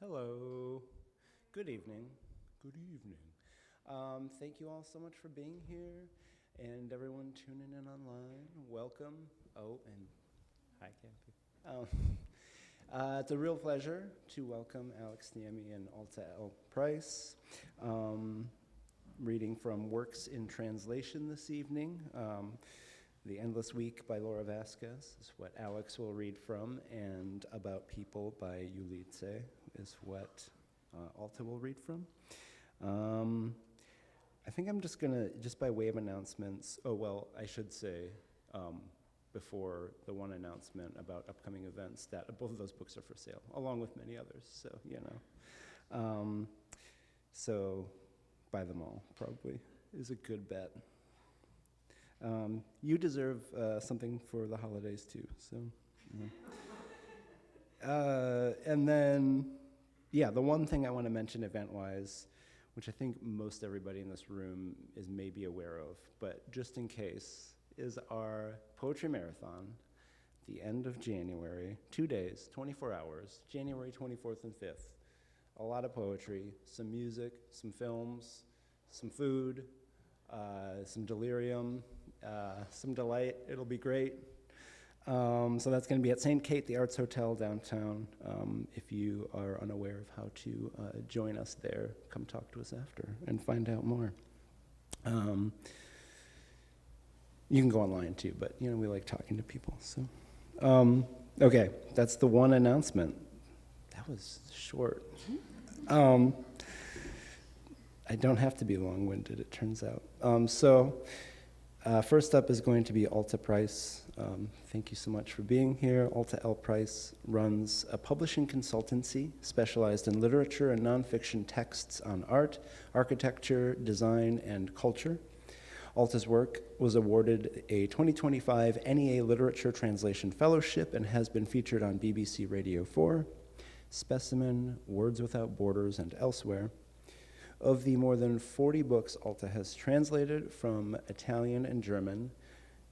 Hello. Good evening. Good evening. Thank you all so much for being here, and everyone tuning in online. Welcome. Oh, and hi, Kathy. It's a real pleasure to welcome Alex Niemi and Alta L Prize, reading from Works in Translation this evening. The Endless Week by Laura Vazquez is what Alex will read from, and About People by Juli is what Alta will read from. I think I'm just gonna, just by way of announcements, I should say, before the one announcement about upcoming events, that both of those books are for sale, along with many others, so, you know. So, buy them all, probably, is a good bet. You deserve something for the holidays too, so. And then, yeah, the one thing I want to mention event-wise, which I think most everybody in this room is maybe aware of, but just in case, is our poetry marathon, the end of January, 2 days, 24 hours, January 24th and 5th. A lot of poetry, some music, some films, some food, some delirium, some delight. It'll be great. So that's going to be at St. Kate, the Arts Hotel downtown. If you are unaware of how to join us there, come talk to us after and find out more. You can go online too, but you know we like talking to people. So, okay, that's the one announcement. That was short. I don't have to be long-winded, it turns out. First up is going to be Alta Price. Thank you so much for being here. Alta L Price runs a publishing consultancy specialized in literature and nonfiction texts on art, architecture, design, and culture. Alta's work was awarded a 2025 NEA Literature Translation Fellowship and has been featured on BBC Radio 4, Specimen, Words Without Borders, and elsewhere. Of the more than 40 books Alta has translated from Italian and German,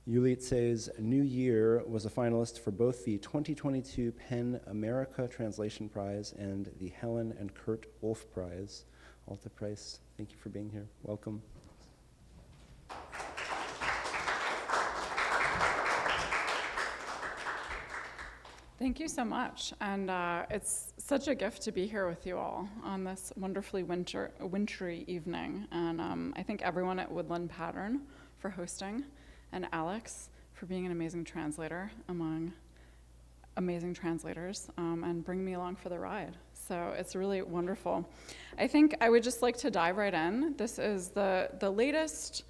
Juli's New Year was a finalist for both the 2022 PEN America Translation Prize and the Helen and Kurt Wolff Prize. Alta Price, thank you for being here. Welcome. Thank you so much, and it's such a gift to be here with you all on this wonderfully wintry evening, and I thank everyone at Woodland Pattern for hosting, and Alex for being an amazing translator among amazing translators, and bring me along for the ride. So it's really wonderful. I think I would just like to dive right in. This is the latest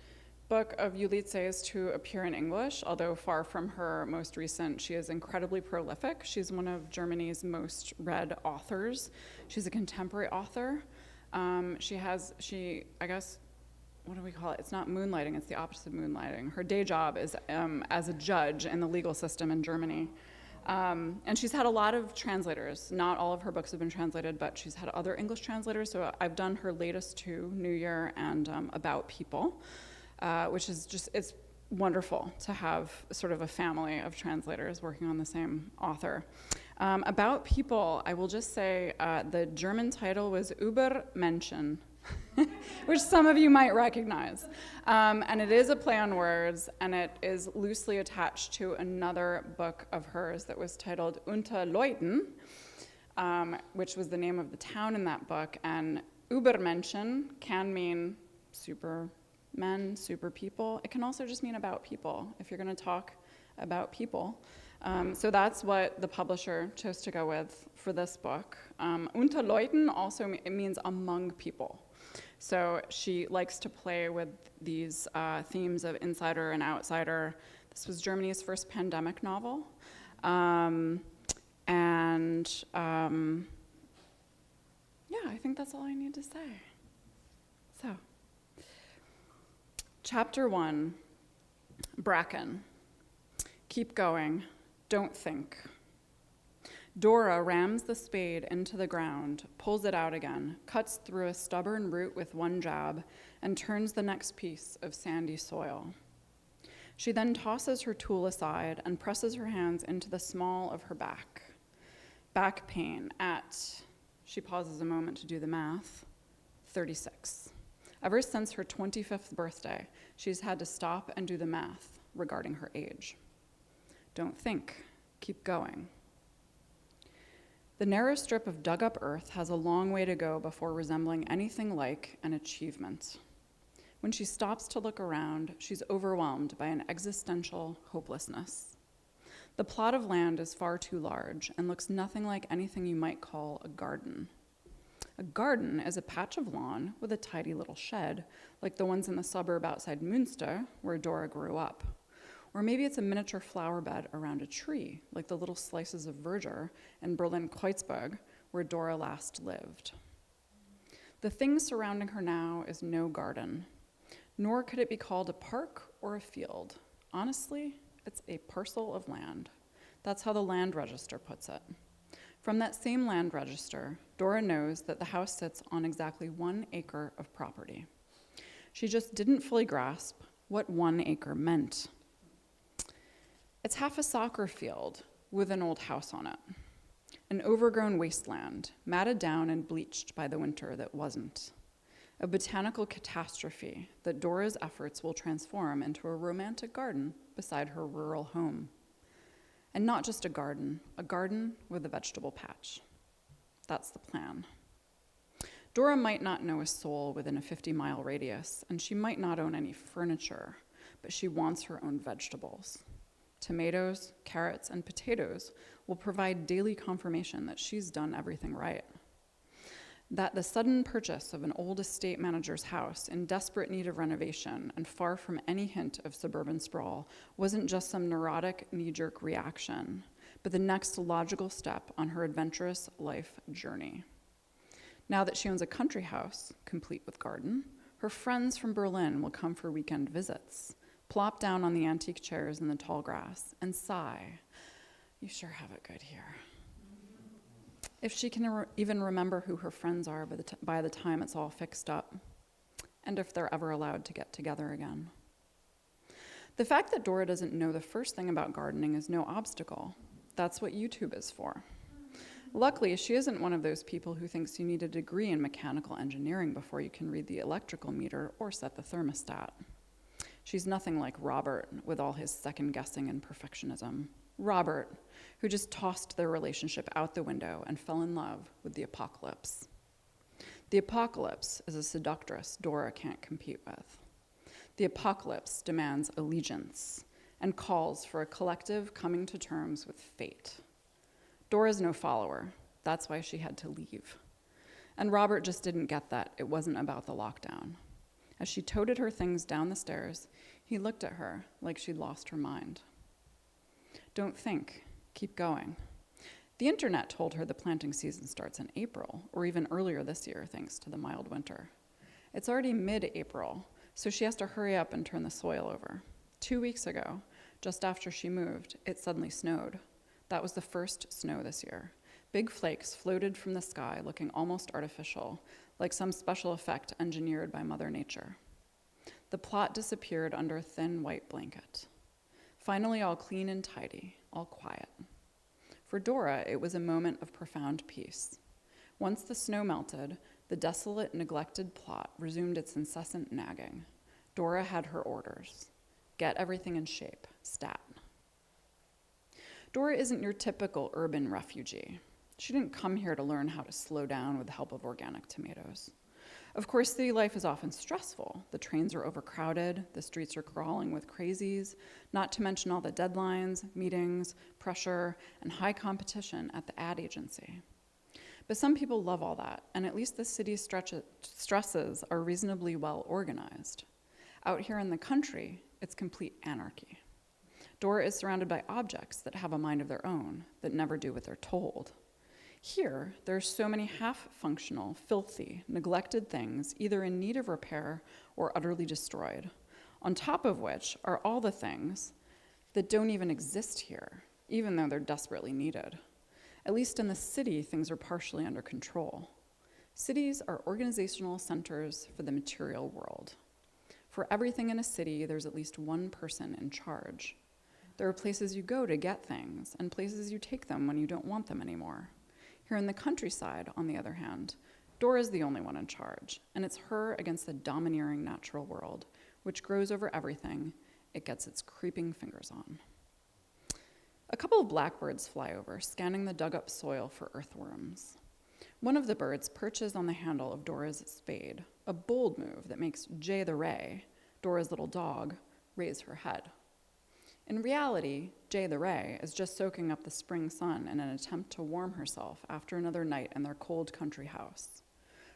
book of Juli's to appear in English, although far from her most recent. She is incredibly prolific. She's one of Germany's most read authors. She's a contemporary author. I guess, what do we call it? It's not moonlighting, it's the opposite of moonlighting. Her day job is as a judge in the legal system in Germany. And she's had a lot of translators. Not all of her books have been translated, but she's had other English translators. So I've done her latest two, New Year and About People. Which is just, it's wonderful to have sort of a family of translators working on the same author. About People, I will just say the German title was Über Menschen, which some of you might recognize. And it is a play on words, and it is loosely attached to another book of hers that was titled Unter Leuten, which was the name of the town in that book. And Übermenschen can mean super men, super people. It can also just mean about people, if you're going to talk about people. So that's what the publisher chose to go with for this book. Unter Leuten also it means among people. So she likes to play with these themes of insider and outsider. This was Germany's first pandemic novel. Yeah, I think that's all I need to say. So. Chapter 1, Bracken. Keep going, don't think. Dora rams the spade into the ground, pulls it out again, cuts through a stubborn root with one jab, and turns the next piece of sandy soil. She then tosses her tool aside and presses her hands into the small of her back. Back pain at she pauses a moment to do the math, 36. Ever since her 25th birthday, she's had to stop and do the math regarding her age. Don't think, keep going. The narrow strip of dug-up earth has a long way to go before resembling anything like an achievement. When she stops to look around, she's overwhelmed by an existential hopelessness. The plot of land is far too large and looks nothing like anything you might call a garden. A garden is a patch of lawn with a tidy little shed, like the ones in the suburb outside Münster, where Dora grew up. Or maybe it's a miniature flower bed around a tree, like the little slices of verdure in Berlin-Kreuzberg, where Dora last lived. The thing surrounding her now is no garden, nor could it be called a park or a field. Honestly, it's a parcel of land. That's how the land register puts it. From that same land register, Dora knows that the house sits on exactly 1 acre of property. She just didn't fully grasp what 1 acre meant. It's half a soccer field with an old house on it, an overgrown wasteland, matted down and bleached by the winter that wasn't, a botanical catastrophe that Dora's efforts will transform into a romantic garden beside her rural home. And not just a garden with a vegetable patch. That's the plan. Dora might not know a soul within a 50-mile radius, and she might not own any furniture, but she wants her own vegetables. Tomatoes, carrots, and potatoes will provide daily confirmation that she's done everything right. That the sudden purchase of an old estate manager's house in desperate need of renovation and far from any hint of suburban sprawl wasn't just some neurotic knee-jerk reaction, but the next logical step on her adventurous life journey. Now that she owns a country house, complete with garden, her friends from Berlin will come for weekend visits, plop down on the antique chairs in the tall grass, and sigh, "You sure have it good here." If she can even remember who her friends are by the time it's all fixed up, and if they're ever allowed to get together again. The fact that Dora doesn't know the first thing about gardening is no obstacle. That's what YouTube is for. Luckily, she isn't one of those people who thinks you need a degree in mechanical engineering before you can read the electrical meter or set the thermostat. She's nothing like Robert with all his second-guessing and perfectionism. Robert, who just tossed their relationship out the window and fell in love with the apocalypse. The apocalypse is a seductress Dora can't compete with. The apocalypse demands allegiance and calls for a collective coming to terms with fate. Dora's no follower. That's why she had to leave. And Robert just didn't get that it wasn't about the lockdown. As she toted her things down the stairs, he looked at her like she'd lost her mind. Don't think, keep going. The internet told her the planting season starts in April, or even earlier this year, thanks to the mild winter. It's already mid-April, so she has to hurry up and turn the soil over. 2 weeks ago, just after she moved, it suddenly snowed. That was the first snow this year. Big flakes floated from the sky, looking almost artificial, like some special effect engineered by Mother Nature. The plot disappeared under a thin white blanket. Finally, all clean and tidy, all quiet. For Dora, it was a moment of profound peace. Once the snow melted, the desolate, neglected plot resumed its incessant nagging. Dora had her orders. Get everything in shape, stat. Dora isn't your typical urban refugee. She didn't come here to learn how to slow down with the help of organic tomatoes. Of course, city life is often stressful. The trains are overcrowded, the streets are crawling with crazies, not to mention all the deadlines, meetings, pressure, and high competition at the ad agency. But some people love all that, and at least the city's stresses are reasonably well organized. Out here in the country, it's complete anarchy. Dora is surrounded by objects that have a mind of their own, that never do what they're told. Here, there are so many half-functional, filthy, neglected things, either in need of repair or utterly destroyed, on top of which are all the things that don't even exist here, even though they're desperately needed. At least in the city, things are partially under control. Cities are organizational centers for the material world. For everything in a city, there's at least one person in charge. There are places you go to get things, and places you take them when you don't want them anymore. Here in the countryside, on the other hand, Dora's the only one in charge, and it's her against the domineering natural world, which grows over everything it gets its creeping fingers on. A couple of blackbirds fly over, scanning the dug-up soil for earthworms. One of the birds perches on the handle of Dora's spade, a bold move that makes Jay the Ray, Dora's little dog, raise her head. In reality, Jay the Ray is just soaking up the spring sun in an attempt to warm herself after another night in their cold country house.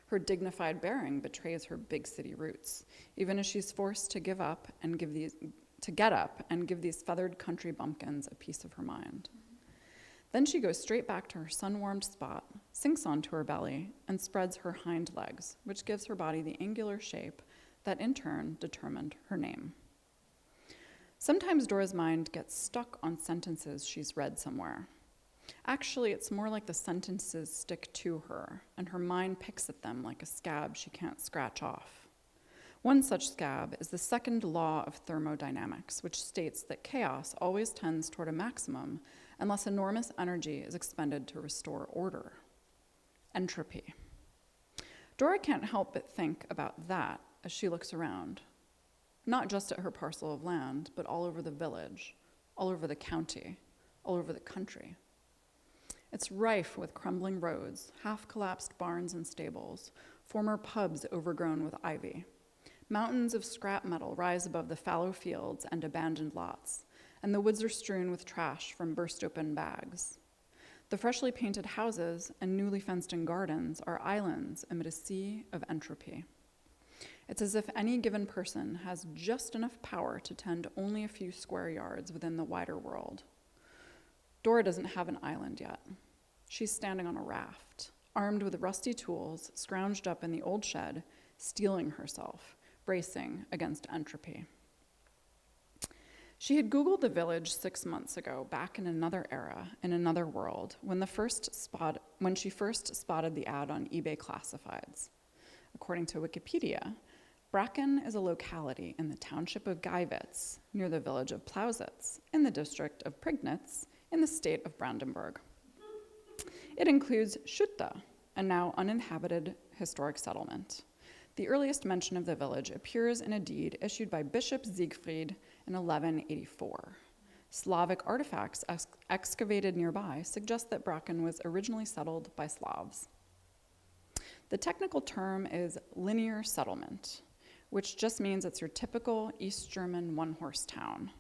Her dignified bearing betrays her big city roots, even as she's forced to get up and give these feathered country bumpkins a piece of her mind. Then she goes straight back to her sun-warmed spot, sinks onto her belly, and spreads her hind legs, which gives her body the angular shape that in turn determined her name. Sometimes Dora's mind gets stuck on sentences she's read somewhere. Actually, it's more like the sentences stick to her, and her mind picks at them like a scab she can't scratch off. One such scab is the second law of thermodynamics, which states that chaos always tends toward a maximum unless enormous energy is expended to restore order. Entropy. Dora can't help but think about that as she looks around. Not just at her parcel of land, but all over the village, all over the county, all over the country. It's rife with crumbling roads, half-collapsed barns and stables, former pubs overgrown with ivy. Mountains of scrap metal rise above the fallow fields and abandoned lots, and the woods are strewn with trash from burst-open bags. The freshly painted houses and newly fenced-in gardens are islands amid a sea of entropy. It's as if any given person has just enough power to tend only a few square yards within the wider world. Dora doesn't have an island yet. She's standing on a raft, armed with rusty tools, scrounged up in the old shed, steeling herself, bracing against entropy. She had Googled the village 6 months ago, back in another era, in another world, when she first spotted the ad on eBay Classifieds. According to Wikipedia, Bracken is a locality in the township of Geiwitz, near the village of Plausitz, in the district of Prignitz, in the state of Brandenburg. It includes Schutte, a now uninhabited historic settlement. The earliest mention of the village appears in a deed issued by Bishop Siegfried in 1184. Slavic artifacts excavated nearby suggest that Bracken was originally settled by Slavs. The technical term is linear settlement, which just means it's your typical East German one-horse town.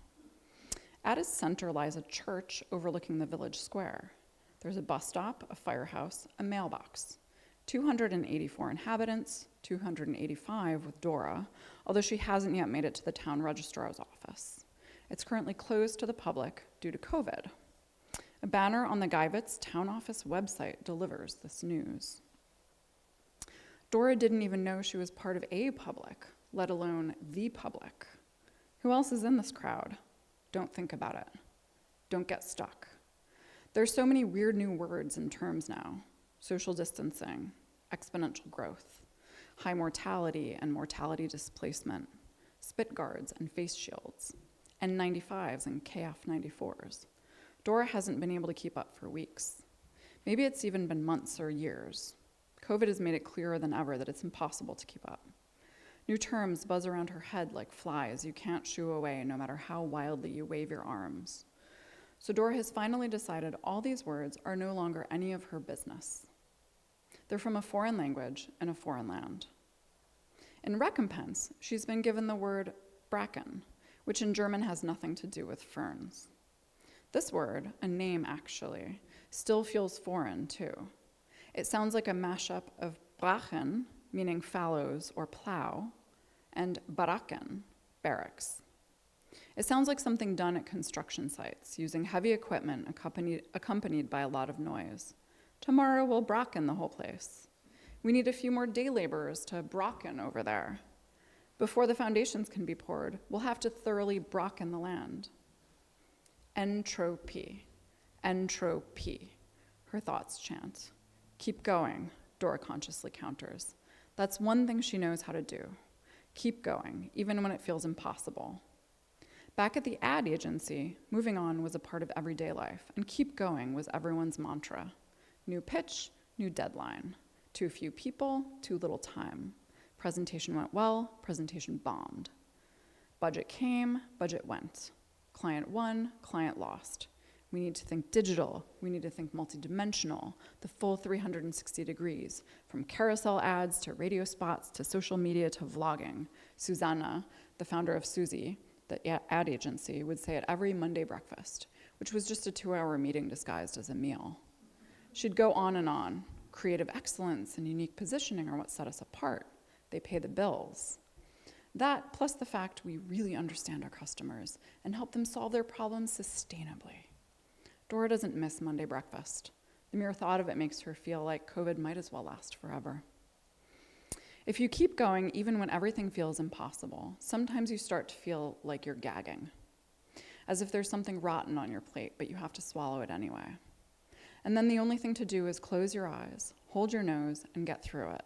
At its center lies a church overlooking the village square. There's a bus stop, a firehouse, a mailbox. 284 inhabitants, 285 with Dora, although she hasn't yet made it to the town registrar's office. It's currently closed to the public due to COVID. A banner on the Geiwitz town office website delivers this news. Dora didn't even know she was part of a public, let alone the public. Who else is in this crowd? Don't think about it. Don't get stuck. There's so many weird new words and terms now. Social distancing, exponential growth, high mortality and mortality displacement, spit guards and face shields, N95s and KF94s. Dora hasn't been able to keep up for weeks. Maybe it's even been months or years. COVID has made it clearer than ever that it's impossible to keep up. New terms buzz around her head like flies you can't shoo away no matter how wildly you wave your arms. So Dora has finally decided all these words are no longer any of her business. They're from a foreign language in a foreign land. In recompense, she's been given the word Bracken, which in German has nothing to do with ferns. This word, a name actually, still feels foreign too. It sounds like a mashup of Brachen, meaning fallows or plow, and Baracken, barracks. It sounds like something done at construction sites, using heavy equipment accompanied by a lot of noise. Tomorrow we'll Bracken the whole place. We need a few more day laborers to Bracken over there. Before the foundations can be poured, we'll have to thoroughly Bracken the land. Entropy, entropy, her thoughts chant. Keep going, Dora consciously counters. That's one thing she knows how to do. Keep going, even when it feels impossible. Back at the ad agency, moving on was a part of everyday life, and keep going was everyone's mantra. New pitch, new deadline. Too few people, too little time. Presentation went well, presentation bombed. Budget came, budget went. Client won, client lost. We need to think digital. We need to think multidimensional, the full 360 degrees, from carousel ads to radio spots to social media to vlogging. Susanna, the founder of Suzy, the ad agency, would say at every Monday breakfast, which was just a 2-hour meeting disguised as a meal. She'd go on and on. Creative excellence and unique positioning are what set us apart. They pay the bills. That, plus the fact we really understand our customers and help them solve their problems sustainably. Dora doesn't miss Monday breakfast. The mere thought of it makes her feel like COVID might as well last forever. If you keep going, even when everything feels impossible, sometimes you start to feel like you're gagging, as if there's something rotten on your plate, but you have to swallow it anyway. And then the only thing to do is close your eyes, hold your nose, and get through it.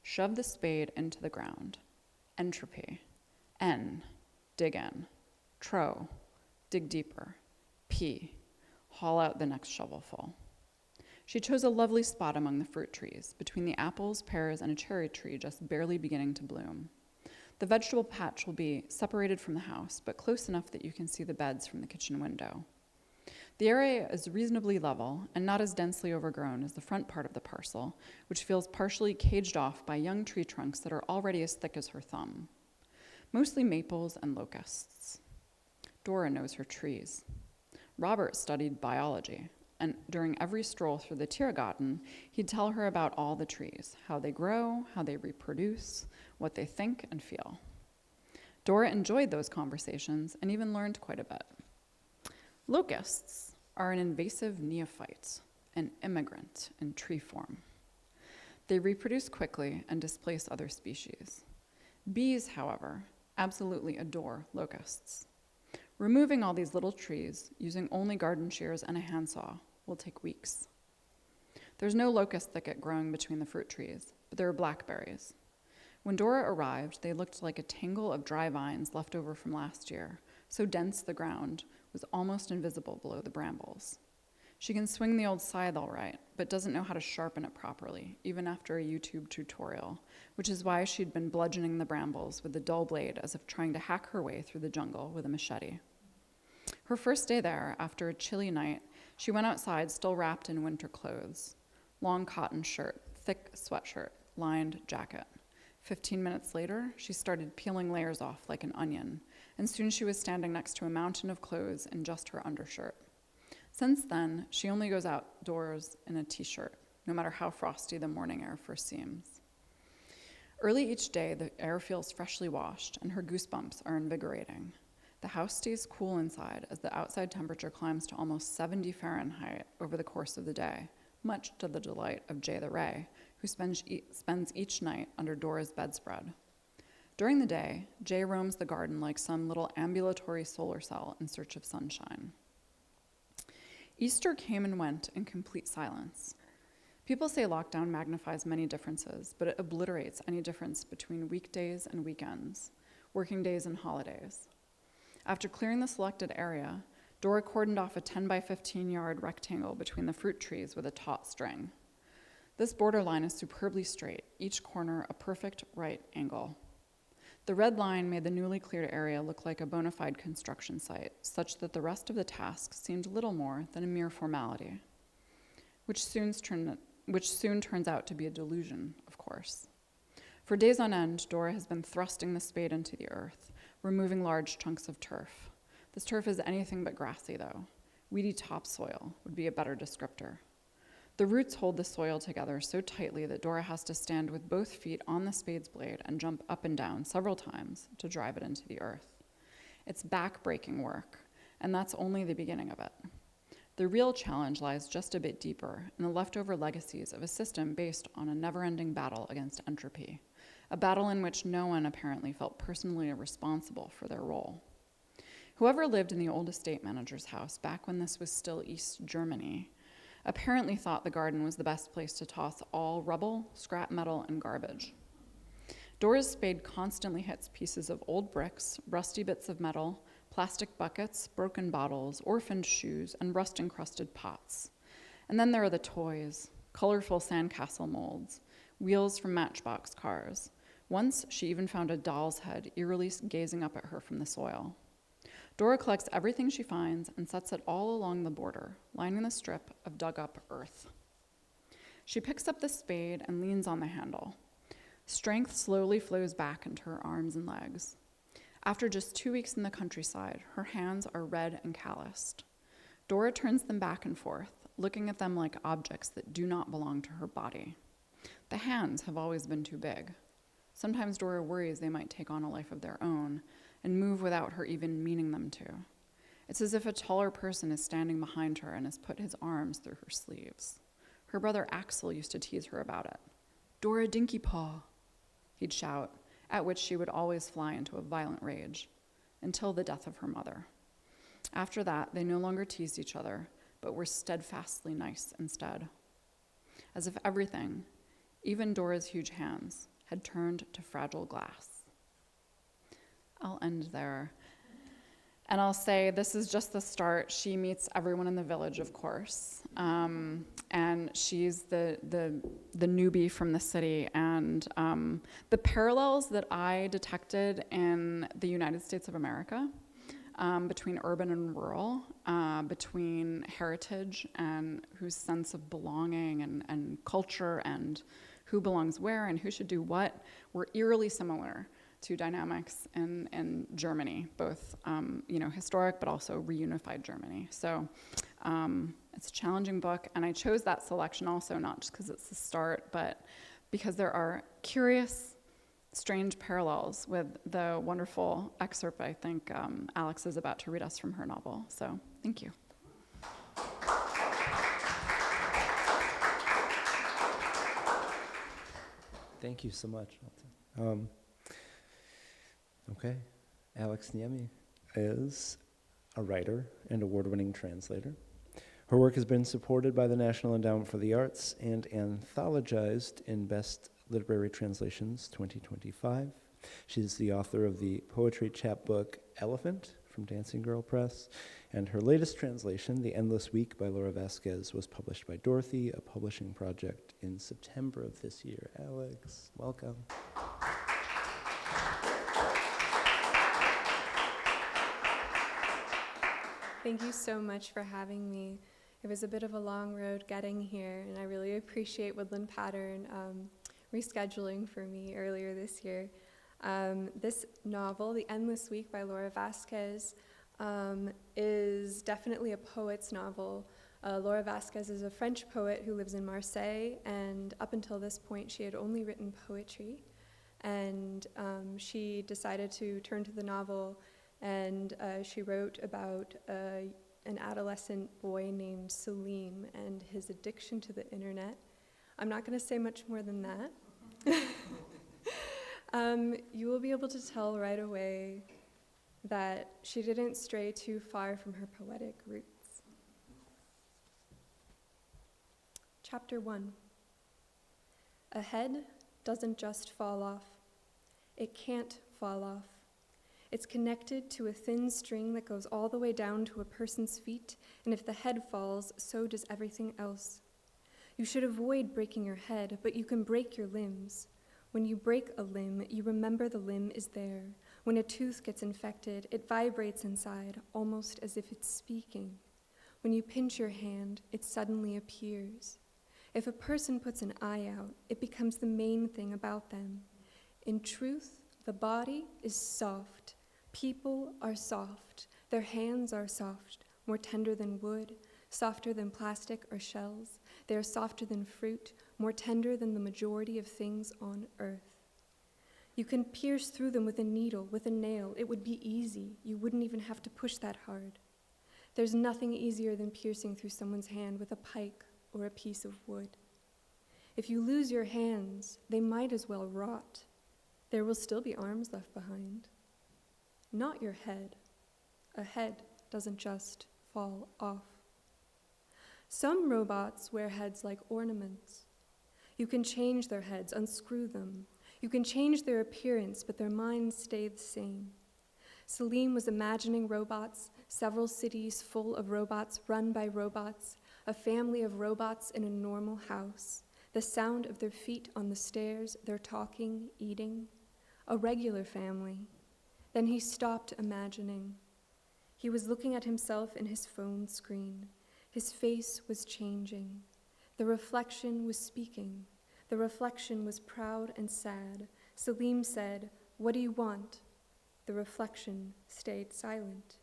Shove the spade into the ground. Entropy. N. Dig in. Tro. Dig deeper. P. Haul out the next shovelful. She chose a lovely spot among the fruit trees, between the apples, pears, and a cherry tree just barely beginning to bloom. The vegetable patch will be separated from the house, but close enough that you can see the beds from the kitchen window. The area is reasonably level and not as densely overgrown as the front part of the parcel, which feels partially caged off by young tree trunks that are already as thick as her thumb. Mostly maples and locusts. Dora knows her trees. Robert studied biology, and during every stroll through the Tiergarten, he'd tell her about all the trees, how they grow, how they reproduce, what they think and feel. Dora enjoyed those conversations and even learned quite a bit. Locusts are an invasive neophyte, an immigrant in tree form. They reproduce quickly and displace other species. Bees, however, absolutely adore locusts. Removing all these little trees, using only garden shears and a handsaw, will take weeks. There's no locust thicket growing between the fruit trees, but there are blackberries. When Dora arrived, they looked like a tangle of dry vines left over from last year, so dense the ground was almost invisible below the brambles. She can swing the old scythe all right, but doesn't know how to sharpen it properly, even after a YouTube tutorial, which is why she'd been bludgeoning the brambles with the dull blade as if trying to hack her way through the jungle with a machete. Her first day there, after a chilly night, she went outside still wrapped in winter clothes. Long cotton shirt, thick sweatshirt, lined jacket. 15 minutes later, she started peeling layers off like an onion, and soon she was standing next to a mountain of clothes in just her undershirt. Since then, she only goes outdoors in a t-shirt, no matter how frosty the morning air first seems. Early each day, the air feels freshly washed, and her goosebumps are invigorating. The house stays cool inside as the outside temperature climbs to almost 70 Fahrenheit over the course of the day, much to the delight of Jay the Ray, who spends each night under Dora's bedspread. During the day, Jay roams the garden like some little ambulatory solar cell in search of sunshine. Easter came and went in complete silence. People say lockdown magnifies many differences, but it obliterates any difference between weekdays and weekends, working days and holidays. After clearing the selected area, Dora cordoned off a 10 by 15 yard rectangle between the fruit trees with a taut string. This borderline is superbly straight, each corner a perfect right angle. The red line made the newly cleared area look like a bona fide construction site, such that the rest of the task seemed little more than a mere formality, which soon turns out to be a delusion, of course. For days on end, Dora has been thrusting the spade into the earth, removing large chunks of turf. This turf is anything but grassy, though. Weedy topsoil would be a better descriptor. The roots hold the soil together so tightly that Dora has to stand with both feet on the spade's blade and jump up and down several times to drive it into the earth. It's back-breaking work, and that's only the beginning of it. The real challenge lies just a bit deeper in the leftover legacies of a system based on a never-ending battle against entropy, a battle in which no one apparently felt personally responsible for their role. Whoever lived in the old estate manager's house back when this was still East Germany apparently thought the garden was the best place to toss all rubble, scrap metal, and garbage. Dora's spade constantly hits pieces of old bricks, rusty bits of metal, plastic buckets, broken bottles, orphaned shoes, and rust-encrusted pots. And then there are the toys, colorful sandcastle molds, wheels from matchbox cars. Once, she even found a doll's head eerily gazing up at her from the soil. Dora collects everything she finds and sets it all along the border, lining the strip of dug-up earth. She picks up the spade and leans on the handle. Strength slowly flows back into her arms and legs. After just 2 weeks in the countryside, her hands are red and calloused. Dora turns them back and forth, looking at them like objects that do not belong to her body. The hands have always been too big. Sometimes Dora worries they might take on a life of their own and move without her even meaning them to. It's as if a taller person is standing behind her and has put his arms through her sleeves. Her brother Axel used to tease her about it. "Dora Dinky Paw," he'd shout, at which she would always fly into a violent rage, until the death of her mother. After that, they no longer teased each other, but were steadfastly nice instead. As if everything, even Dora's huge hands, had turned to fragile glass. I'll end there. And I'll say this is just the start. She meets everyone in the village, of course. And she's the newbie from the city. And the parallels that I detected in the United States of America between urban and rural, between heritage and whose sense of belonging and culture and who belongs where and who should do what, were eerily similar to dynamics in Germany, both historic but also reunified Germany. So it's a challenging book, and I chose that selection also not just because it's the start, but because there are curious, strange parallels with the wonderful excerpt I think Alex is about to read us from her novel. So thank you. Thank you so much, Alta. Okay, Alex Niemi is a writer and award-winning translator. Her work has been supported by the National Endowment for the Arts and anthologized in Best Literary Translations 2025. She's the author of the poetry chapbook Elephant from Dancing Girl Press, and her latest translation, The Endless Week by Laura Vazquez, was published by Dorothy, a publishing project, in September of this year. Alex, welcome. Thank you so much for having me. It was a bit of a long road getting here, and I really appreciate Woodland Pattern rescheduling for me earlier this year. This novel, The Endless Week by Laura Vazquez, is definitely a poet's novel. Laura Vazquez is a French poet who lives in Marseille, and up until this point she had only written poetry. And she decided to turn to the novel, and she wrote about an adolescent boy named Salim and his addiction to the internet. I'm not going to say much more than that. You will be able to tell right away that she didn't stray too far from her poetic roots. Chapter 1. A head doesn't just fall off. It can't fall off. It's connected to a thin string that goes all the way down to a person's feet, and if the head falls, so does everything else. You should avoid breaking your head, but you can break your limbs. When you break a limb, you remember the limb is there. When a tooth gets infected, it vibrates inside, almost as if it's speaking. When you pinch your hand, it suddenly appears. If a person puts an eye out, it becomes the main thing about them. In truth, the body is soft. People are soft. Their hands are soft, more tender than wood, softer than plastic or shells. They are softer than fruit, more tender than the majority of things on earth. You can pierce through them with a needle, with a nail. It would be easy. You wouldn't even have to push that hard. There's nothing easier than piercing through someone's hand with a pike or a piece of wood. If you lose your hands, they might as well rot. There will still be arms left behind. Not your head. A head doesn't just fall off. Some robots wear heads like ornaments. You can change their heads, unscrew them. You can change their appearance, but their minds stay the same. Salim was imagining robots, several cities full of robots, run by robots, a family of robots in a normal house, the sound of their feet on the stairs, their talking, eating, a regular family. Then he stopped imagining. He was looking at himself in his phone screen. His face was changing. The reflection was speaking. The reflection was proud and sad. Salim said, "What do you want?" The reflection stayed silent.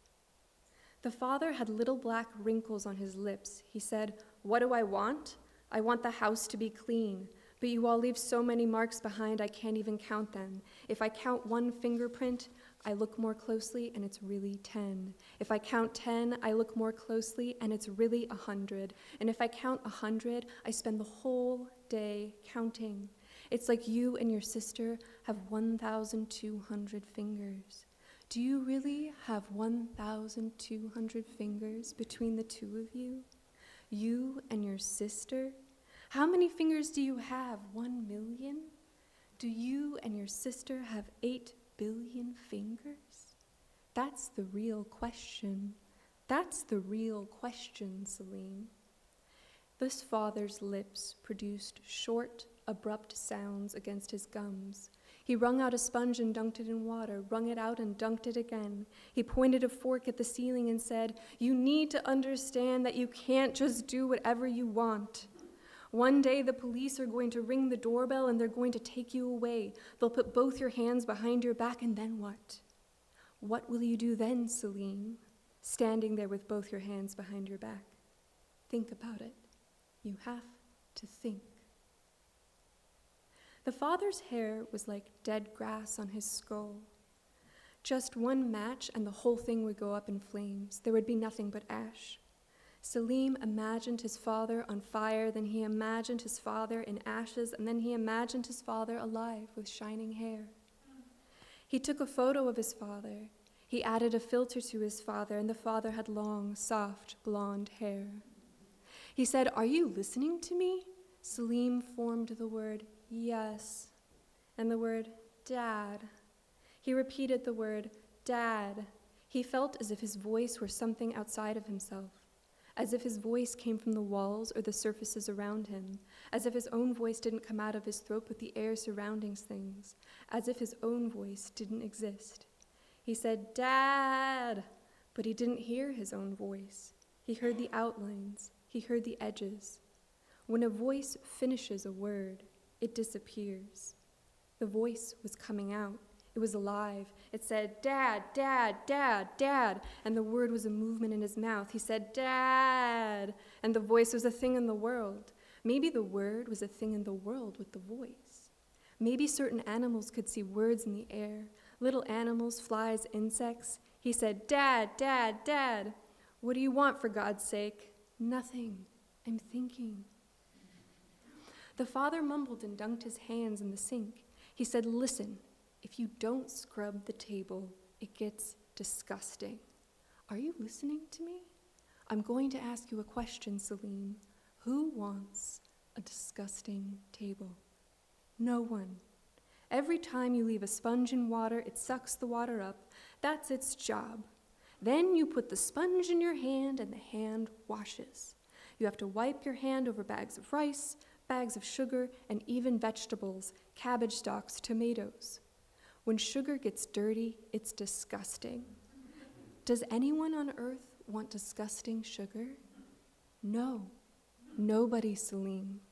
The father had little black wrinkles on his lips. He said, "What do I want? I want the house to be clean. But you all leave so many marks behind I can't even count them. If I count one fingerprint, I look more closely and it's really 10. If I count 10, I look more closely and it's really 100. And if I count 100, I spend the whole day counting. It's like you and your sister have 1,200 fingers. Do you really have 1,200 fingers between the two of you? You and your sister? How many fingers do you have? 1 million? Do you and your sister have 8 billion fingers? That's the real question. That's the real question, Salim. This father's lips produced short, abrupt sounds against his gums. He wrung out a sponge and dunked it in water, wrung it out and dunked it again. He pointed a fork at the ceiling and said, "You need to understand that you can't just do whatever you want. One day the police are going to ring the doorbell and they're going to take you away. They'll put both your hands behind your back, and then what? What will you do then, Salim? Standing there with both your hands behind your back. Think about it. You have to think." The father's hair was like dead grass on his skull. Just one match and the whole thing would go up in flames. There would be nothing but ash. Salim imagined his father on fire, then he imagined his father in ashes, and then he imagined his father alive with shining hair. He took a photo of his father. He added a filter to his father, and the father had long, soft, blonde hair. He said, "Are you listening to me?" Salim formed the word "yes" and the word "dad." He repeated the word "dad." He felt as if his voice were something outside of himself, as if his voice came from the walls or the surfaces around him, as if his own voice didn't come out of his throat but the air surrounding things, as if his own voice didn't exist. He said, "Dad," but he didn't hear his own voice. He heard the outlines. He heard the edges. When a voice finishes a word, it disappears. The voice was coming out. It was alive. It said, "Dad, Dad, Dad, Dad," and the word was a movement in his mouth. He said, "Dad," and the voice was a thing in the world. Maybe the word was a thing in the world with the voice. Maybe certain animals could see words in the air, little animals, flies, insects. He said, "Dad, Dad, Dad. What do you want, for God's sake?" "Nothing. I'm thinking." The father mumbled and dunked his hands in the sink. He said, "Listen, if you don't scrub the table, it gets disgusting. Are you listening to me? I'm going to ask you a question, Salim. Who wants a disgusting table? No one. Every time you leave a sponge in water, it sucks the water up. That's its job. Then you put the sponge in your hand and the hand washes. You have to wipe your hand over bags of rice, bags of sugar, and even vegetables, cabbage stalks, tomatoes. When sugar gets dirty, it's disgusting. Does anyone on earth want disgusting sugar? No. Nobody, Salim.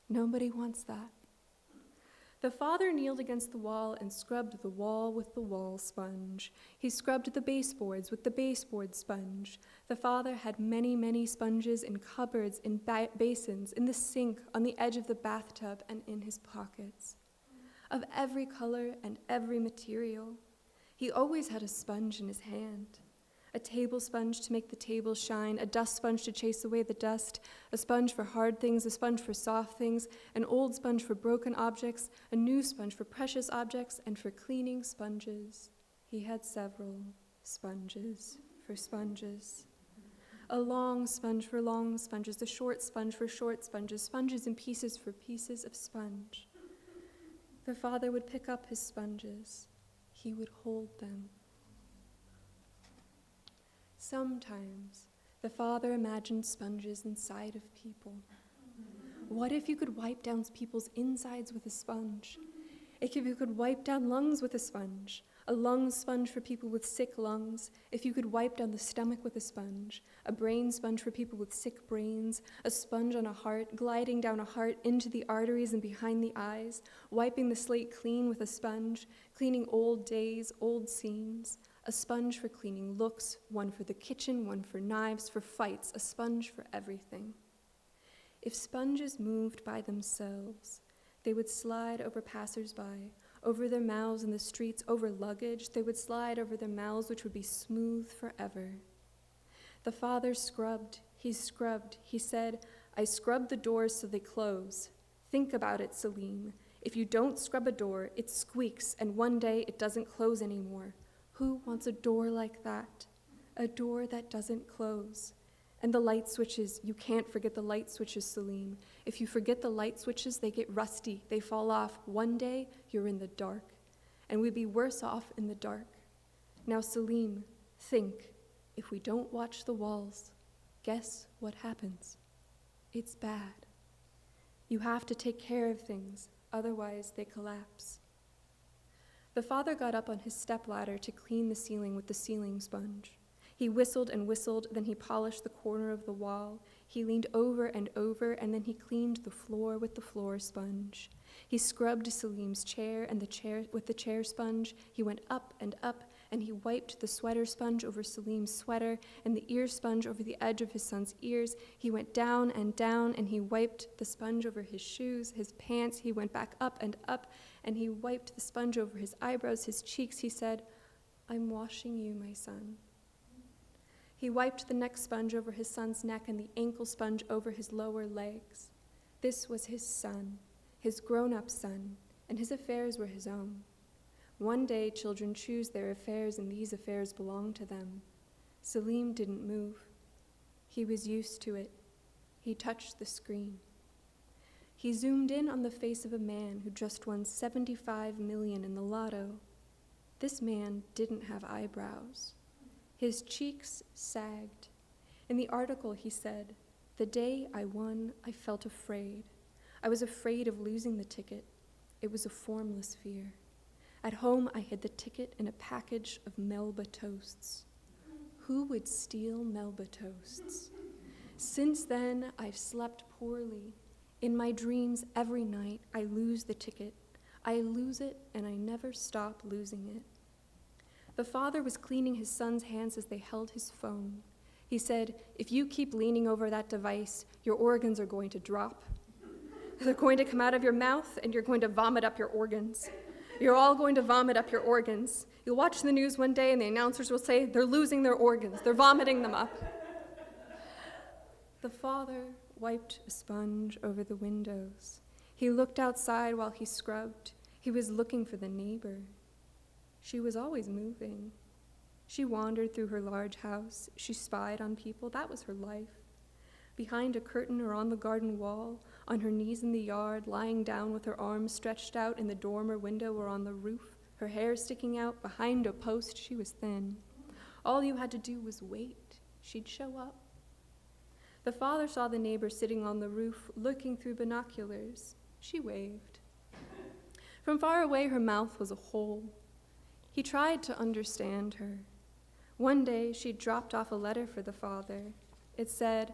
Nobody wants that. The father kneeled against the wall and scrubbed the wall with the wall sponge. He scrubbed the baseboards with the baseboard sponge. The father had many, many sponges in cupboards, in basins, in the sink, on the edge of the bathtub, and in his pockets. Of every color and every material. He always had a sponge in his hand. A table sponge to make the table shine, a dust sponge to chase away the dust, a sponge for hard things, a sponge for soft things, an old sponge for broken objects, a new sponge for precious objects, and for cleaning sponges. He had several sponges for sponges. A long sponge for long sponges, a short sponge for short sponges, sponges in pieces for pieces of sponge. The father would pick up his sponges. He would hold them. Sometimes The father imagined sponges inside of people. What if you could wipe down people's insides with a sponge? If you could wipe down lungs with a sponge, a lung sponge for people with sick lungs, if you could wipe down the stomach with a sponge, a brain sponge for people with sick brains, a sponge on a heart, gliding down a heart into the arteries and behind the eyes, wiping the slate clean with a sponge, cleaning old days, old scenes, a sponge for cleaning looks, one for the kitchen, one for knives, for fights, a sponge for everything. If sponges moved by themselves, they would slide over passers-by, over their mouths in the streets, over luggage. They would slide over their mouths, which would be smooth forever. The father scrubbed. He said, I scrub the doors so they close. Think about it, Salim. If you don't scrub a door, it squeaks, and one day it doesn't close anymore. Who wants a door like that? A door that doesn't close. And the light switches, you can't forget the light switches, Salim. If you forget the light switches, they get rusty, they fall off. One day, you're in the dark. And we'd be worse off in the dark. Now, Salim, think. If we don't watch the walls, guess what happens? It's bad. You have to take care of things, otherwise they collapse. The father got up on his stepladder to clean the ceiling with the ceiling sponge. He whistled and whistled, then he polished the corner of the wall. He leaned over, and then he cleaned the floor with the floor sponge. He scrubbed Salim's chair, and with the chair sponge. He went up, and he wiped the sweater sponge over Salim's sweater, and the ear sponge over the edge of his son's ears. He went down, and he wiped the sponge over his shoes, his pants. He went back up, and he wiped the sponge over his eyebrows, his cheeks. He said, I'm washing you, my son. He wiped the neck sponge over his son's neck and the ankle sponge over his lower legs. This was his son, his grown-up son, and his affairs were his own. One day, children choose their affairs, and these affairs belong to them. Salim didn't move. He was used to it. He touched the screen. He zoomed in on the face of a man who just won $75 million in the lotto. This man didn't have eyebrows. His cheeks sagged. In the article, he said, the day I won, I felt afraid. I was afraid of losing the ticket. It was a formless fear. At home, I hid the ticket in a package of Melba toasts. Who would steal Melba toasts? Since then, I've slept poorly. In my dreams, every night, I lose the ticket. I lose it, and I never stop losing it. The father was cleaning his son's hands as they held his phone. He said, if you keep leaning over that device, your organs are going to drop. They're going to come out of your mouth, and you're going to vomit up your organs. You're all going to vomit up your organs. You'll watch the news one day, and the announcers will say, they're losing their organs. They're vomiting them up. The father wiped a sponge over the windows. He looked outside while he scrubbed. He was looking for the neighbor. She was always moving. She wandered through her large house. She spied on people. That was her life. Behind a curtain or on the garden wall, on her knees in the yard, lying down with her arms stretched out in the dormer window or on the roof, her hair sticking out behind a post, she was thin. All you had to do was wait. She'd show up. The father saw the neighbor sitting on the roof, looking through binoculars. She waved. From far away, her mouth was a hole. He tried to understand her. One day, she dropped off a letter for the father. It said,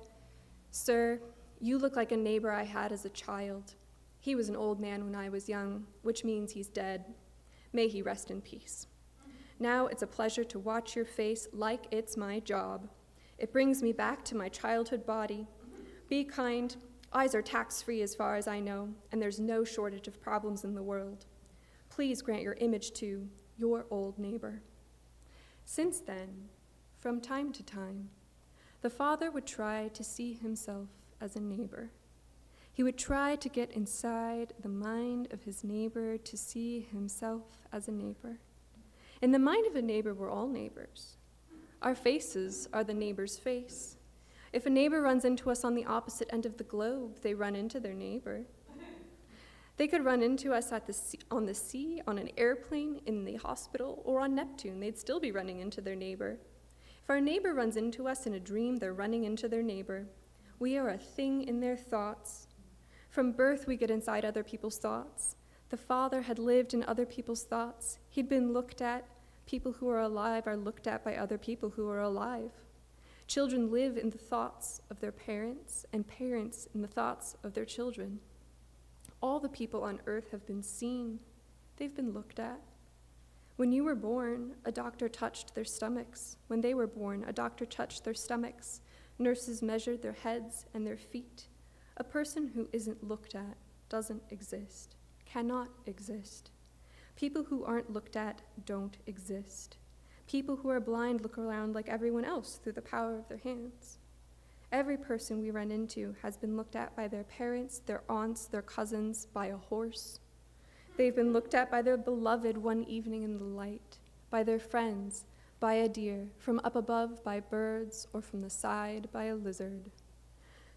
Sir, you look like a neighbor I had as a child. He was an old man when I was young, which means he's dead. May he rest in peace. Now it's a pleasure to watch your face like it's my job. It brings me back to my childhood body. Be kind. Eyes are tax-free as far as I know, and there's no shortage of problems in the world. Please grant your image to your old neighbor. Since then, from time to time, the father would try to see himself as a neighbor. He would try to get inside the mind of his neighbor to see himself as a neighbor. In the mind of a neighbor, we're all neighbors. Our faces are the neighbor's face. If a neighbor runs into us on the opposite end of the globe, they run into their neighbor. They could run into us on the sea, on an airplane, in the hospital, or on Neptune. They'd still be running into their neighbor. If our neighbor runs into us in a dream, they're running into their neighbor. We are a thing in their thoughts. From birth, we get inside other people's thoughts. The father had lived in other people's thoughts. He'd been looked at. People who are alive are looked at by other people who are alive. Children live in the thoughts of their parents, and parents in the thoughts of their children. All the people on earth have been seen. They've been looked at. When you were born, a doctor touched their stomachs. When they were born, a doctor touched their stomachs. Nurses measured their heads and their feet. A person who isn't looked at doesn't exist, cannot exist. People who aren't looked at don't exist. People who are blind look around like everyone else through the power of their hands. Every person we run into has been looked at by their parents, their aunts, their cousins, by a horse. They've been looked at by their beloved one evening in the light, by their friends, by a deer, from up above by birds, or from the side by a lizard.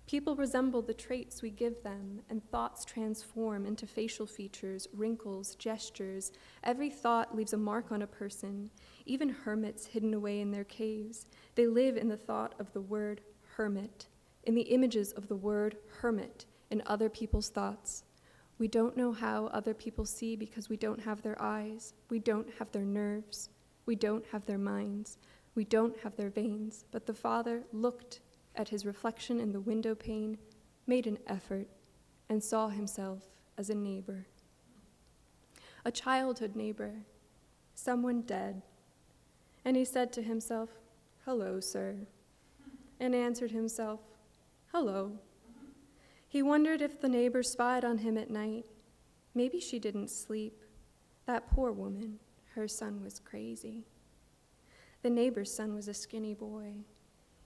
People resemble the traits we give them, and thoughts transform into facial features, wrinkles, gestures. Every thought leaves a mark on a person, even hermits hidden away in their caves. They live in the thought of the word hermit, in the images of the word hermit, in other people's thoughts. We don't know how other people see because we don't have their eyes, we don't have their nerves, we don't have their minds, we don't have their veins, but the Father looked at his reflection in the window pane, made an effort, and saw himself as a neighbor. A childhood neighbor, someone dead. And he said to himself, "Hello, sir," and answered himself, "Hello." He wondered if the neighbor spied on him at night. Maybe she didn't sleep. That poor woman, her son was crazy. The neighbor's son was a skinny boy.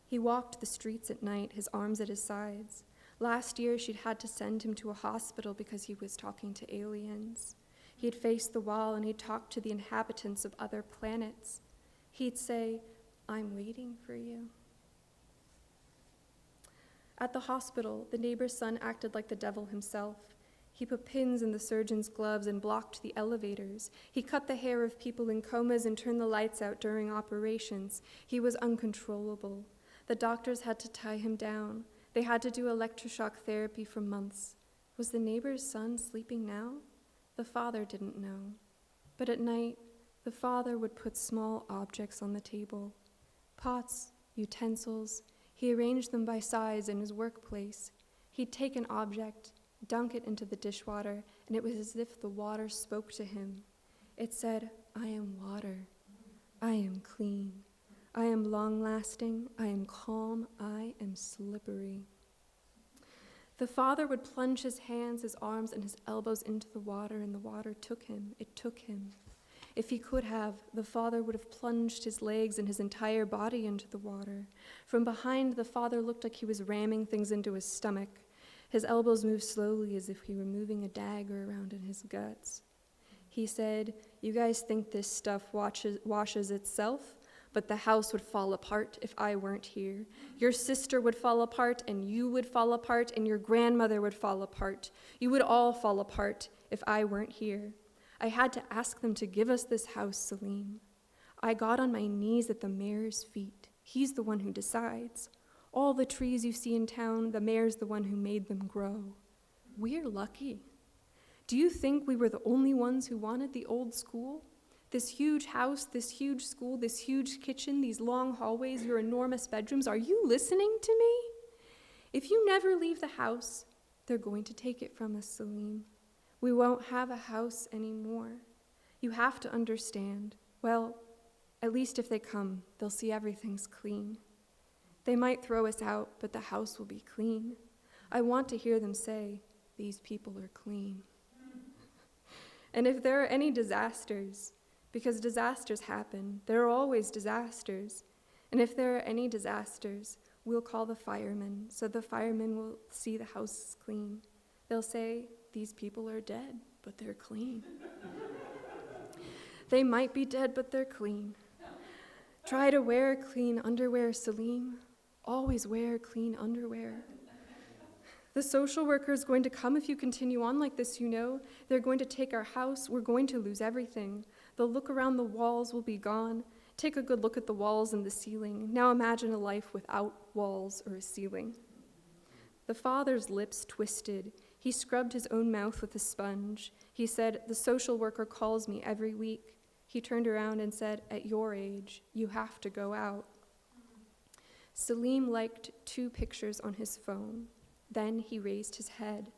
He walked the streets at night, his arms at his sides. Last year, she'd had to send him to a hospital because he was talking to aliens. He'd face the wall and he'd talk to the inhabitants of other planets. He'd say, "I'm waiting for you." At the hospital, the neighbor's son acted like the devil himself. He put pins in the surgeon's gloves and blocked the elevators. He cut the hair of people in comas and turned the lights out during operations. He was uncontrollable. The doctors had to tie him down. They had to do electroshock therapy for months. Was the neighbor's son sleeping now? The father didn't know. But at night, the father would put small objects on the table. Pots, utensils. He arranged them by size in his workplace. He'd take an object, dunk it into the dishwater, and it was as if the water spoke to him. It said, "I am water. I am clean. I am long-lasting. I am calm. I am slippery." The father would plunge his hands, his arms, and his elbows into the water, and the water took him. It took him. If he could have, the father would have plunged his legs and his entire body into the water. From behind, the father looked like he was ramming things into his stomach. His elbows moved slowly as if he were moving a dagger around in his guts. He said, "You guys think this stuff washes itself? But the house would fall apart if I weren't here. Your sister would fall apart, and you would fall apart, and your grandmother would fall apart. You would all fall apart if I weren't here. I had to ask them to give us this house, Salim. I got on my knees at the mayor's feet. He's the one who decides. All the trees you see in town, the mayor's the one who made them grow. We're lucky. Do you think we were the only ones who wanted the old school? This huge house, this huge school, this huge kitchen, these long hallways, your enormous bedrooms. Are you listening to me? If you never leave the house, they're going to take it from us, Salim. We won't have a house anymore. You have to understand. Well, at least if they come, they'll see everything's clean. They might throw us out, but the house will be clean. I want to hear them say, 'These people are clean.' And if there are any disasters, because disasters happen, there are always disasters, and if there are any disasters, we'll call the firemen, so the firemen will see the house is clean. They'll say, 'These people are dead, but they're clean.' They might be dead, but they're clean. Try to wear clean underwear, Salim. Always wear clean underwear. The social worker is going to come if you continue on like this, you know. They're going to take our house. We're going to lose everything. The look around the walls will be gone. Take a good look at the walls and the ceiling. Now imagine a life without walls or a ceiling. The father's lips twisted. He scrubbed his own mouth with a sponge. He said, "The social worker calls me every week." He turned around and said, "At your age, you have to go out." Salim liked 2 pictures on his phone. Then he raised his head.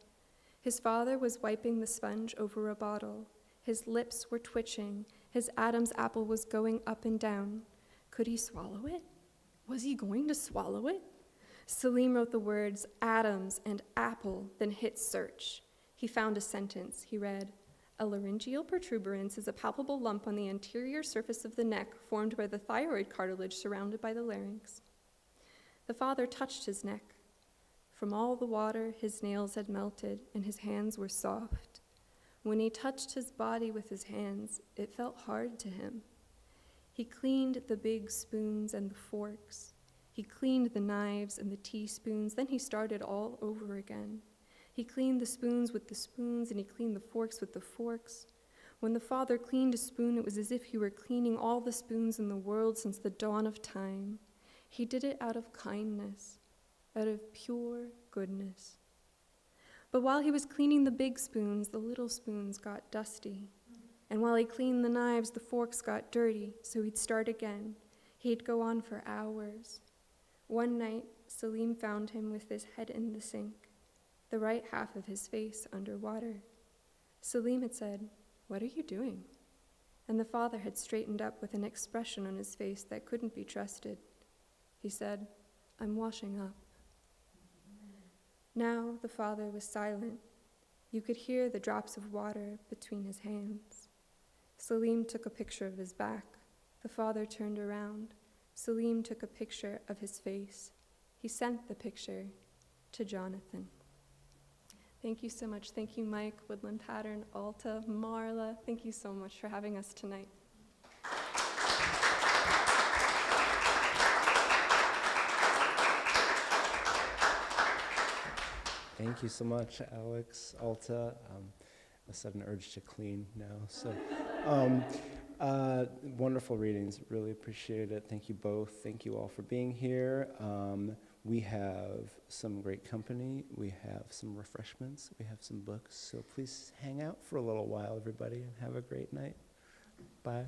His father was wiping the sponge over a bottle. His lips were twitching. His Adam's apple was going up and down. Could he swallow it? Was he going to swallow it? Salim wrote the words Adams and apple, then hit search. He found a sentence. He read, "A laryngeal protuberance is a palpable lump on the anterior surface of the neck formed by the thyroid cartilage surrounded by the larynx." The father touched his neck. From all the water, his nails had melted and his hands were soft. When he touched his body with his hands, it felt hard to him. He cleaned the big spoons and the forks. He cleaned the knives and the teaspoons. Then he started all over again. He cleaned the spoons with the spoons, and he cleaned the forks with the forks. When the father cleaned a spoon, it was as if he were cleaning all the spoons in the world since the dawn of time. He did it out of kindness, out of pure goodness. But while he was cleaning the big spoons, the little spoons got dusty. And while he cleaned the knives, the forks got dirty, so he'd start again. He'd go on for hours. One night, Salim found him with his head in the sink, the right half of his face underwater. Salim had said, "What are you doing?" And the father had straightened up with an expression on his face that couldn't be trusted. He said, "I'm washing up." Now the father was silent. You could hear the drops of water between his hands. Salim took a picture of his back. The father turned around. Salim took a picture of his face. He sent the picture to Jonathan. Thank you so much. Thank you, Mike, Woodland Pattern, Alta, Marla. Thank you so much for having us tonight. Thank you so much, Alex, Alta. A sudden urge to clean now. So, wonderful readings. Really appreciate it. Thank you both. Thank you all for being here. We have some great company. We have some refreshments. We have some books. So please hang out for a little while, everybody, and have a great night. Bye.